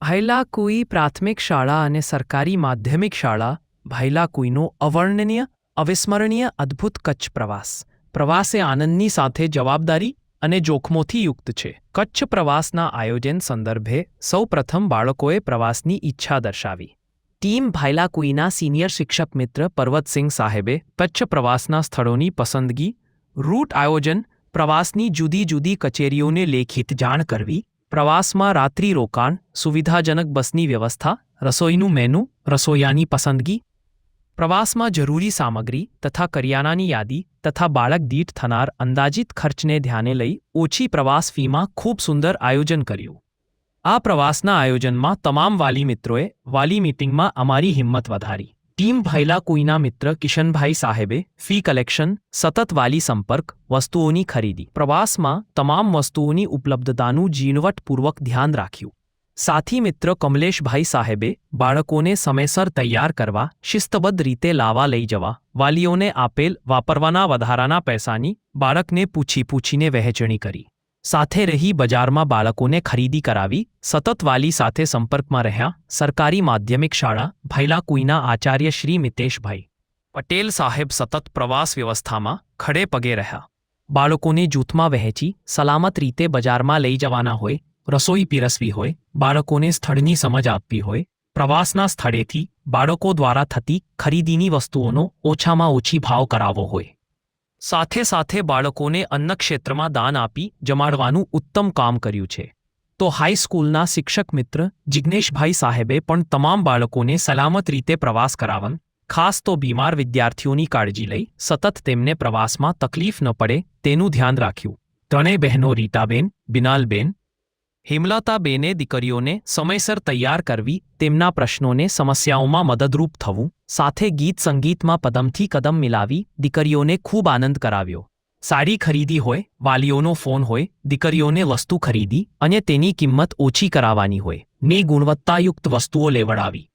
ભાઈલાકુઈ પ્રાથમિક શાળા અને સરકારી માધ્યમિક શાળા ભાઈલાકુઈનો અવર્ણનીય અવિસ્મરણીય અદ્ભુત કચ્છ પ્રવાસ. પ્રવાસ એ આનંદની સાથે જવાબદારી અને જોખમોથી યુક્ત છે. કચ્છ પ્રવાસના આયોજન સંદર્ભે સૌપ્રથમ બાળકોએ પ્રવાસની ઈચ્છા દર્શાવી. ટીમ ભાઈલાકુઈના સિનિયર શિક્ષક મિત્ર પર્વતસિંહ સાહેબે કચ્છ પ્રવાસના સ્થળોની પસંદગી, રૂટ આયોજન, પ્રવાસની જુદી જુદી કચેરીઓને લેખિત જાણ કરવી, પ્રવાસમાં રાત્રિ રોકાણ, સુવિધાજનક બસની વ્યવસ્થા, રસોઈનું મેનુ, રસોઈયાની પસંદગી, પ્રવાસમાં જરૂરી સામગ્રી તથા કરિયાણાની યાદી તથા બાળક દીઠ થનાર અંદાજિત ખર્ચને ધ્યાને લઈ ઓછી પ્રવાસ ફીમાં ખૂબ સુંદર આયોજન કર્યું. આ પ્રવાસના આયોજનમાં તમામ વાલી મિત્રોએ વાલી મીટિંગમાં અમારી હિંમત વધારી. ટીમ ભાઈલાકુઈના મિત્ર કિશનભાઈ સાહેબે ફી કલેક્શન, સતત વાલી સંપર્ક, વસ્તુઓની ખરીદી. પ્રવાસમાં તમામ વસ્તુઓની ઉપલબ્ધતાનું ઝીણવટપૂર્વક ધ્યાન રાખ્યું. સાથી મિત્ર કમલેશભાઈ સાહેબે બાળકોને સમયસર તૈયાર કરવા, શિસ્તબદ્ધ રીતે લાવા લઈ જવા, વાલીઓને આપેલ વાપરવાના વધારાના પૈસાની બાળકને પૂછીને વહેંચણી કરી. સાથે રહી બજારમાં બાળકોને ખરીદી કરાવી, સતત વાલી સાથે સંપર્કમાં રહ્યા. સરકારી માધ્યમિક શાળા ભાઈલાકુઈના આચાર્ય શ્રી મિતેશભાઈ પટેલ સાહેબ સતત પ્રવાસ વ્યવસ્થામાં ખડે પગે રહ્યા. બાળકોને જૂથમાં વહેંચી સલામત રીતે બજારમાં લઈ જવાના હોય, રસોઈ પીરસવી હોય, બાળકોને સ્થળની સમજ આપવી હોય, પ્રવાસના સ્થળેથી બાળકો દ્વારા થતી ખરીદીની વસ્તુઓનો ઓછામાં ઓછી ભાવ કરાવવો હોય. સાથે સાથે બાળકોને અન્ન ક્ષેત્રમાં દાન આપી જમાડવાનું ઉત્તમ કામ કર્યું છે. તો હાઈસ્કૂલના શિક્ષક મિત્ર જિજ્ઞેશભાઈ સાહેબે પણ તમામ બાળકોને સલામત રીતે પ્રવાસ કરાવન, ખાસ તો બીમાર વિદ્યાર્થીઓની કાળજી લઈ સતત તેમને પ્રવાસમાં તકલીફ ન પડે તેનું ધ્યાન રાખ્યું. ત્રણેય બહેનો રીટાબેન, બિનાલબેન, હેમલતાબેને દીકરીઓને સમયસર તૈયાર કરવી, તેમના પ્રશ્નોને સમસ્યાઓમાં મદદરૂપ થવું, સાથે ગીત સંગીતમાં પદમથી કદમ મિલાવી દીકરીઓને ખૂબ આનંદ કરાવ્યો. સાડી ખરીદી હોય, વાલીઓનો ફોન હોય, દીકરીઓને વસ્તુ ખરીદી અને તેની કિંમત ઓછી કરાવવાની હોય ને ગુણવત્તાયુક્ત વસ્તુઓ લેવડાવી.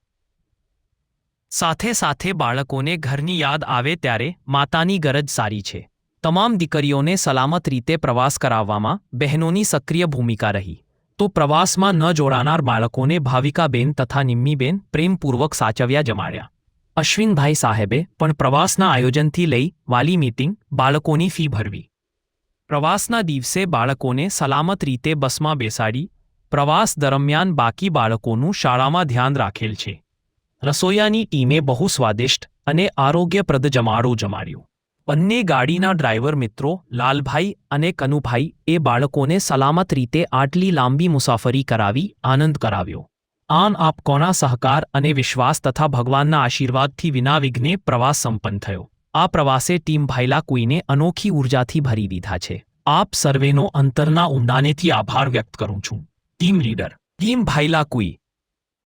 સાથે સાથે બાળકોને ઘરની યાદ આવે ત્યારે માતાની ગરજ સારી છે. તમામ દીકરીઓને સલામત રીતે પ્રવાસ કરાવવામાં બહેનોની સક્રિય ભૂમિકા રહી. તો પ્રવાસમાં ન જોડાનાર બાળકોને ભાવિકાબેન તથા નિમ્મીબેન પ્રેમપૂર્વક સાચવ્યા જમાડ્યા. અશ્વિનભાઈ સાહેબે પણ પ્રવાસના આયોજનથી લઈ વાલી મીટિંગ, બાળકોની ફી ભરવી. પ્રવાસના દિવસે બાળકોને સલામત રીતે બસમાં બેસાડી પ્રવાસ દરમિયાન બાકી બાળકોનું શાળામાં ધ્યાન રાખેલ છે. રસોઈયાની ટીમે બહુ સ્વાદિષ્ટ અને આરોગ્યપ્રદ જમાડો જમાડ્યો. બંને ગાડીના ડ્રાઈવર મિત્રો લાલભાઈ અને કનુભાઈ એ બાળકોને સલામત રીતે આટલી લાંબી મુસાફરી કરાવી આનંદ કરાવ્યો. આમ આપકોના સહકાર અને વિશ્વાસ તથા ભગવાનના આશીર્વાદથી વિના વિઘ્ને પ્રવાસ સંપન્ન થયો. આ પ્રવાસે ટીમ ભાઈલાકુઈને અનોખી ઉર્જાથી ભરી દીધા છે. આપ સર્વેનો અંતરના ઊંડાણેથી આભાર વ્યક્ત કરું છું. Team leader, team ભાઈલાકુઈ.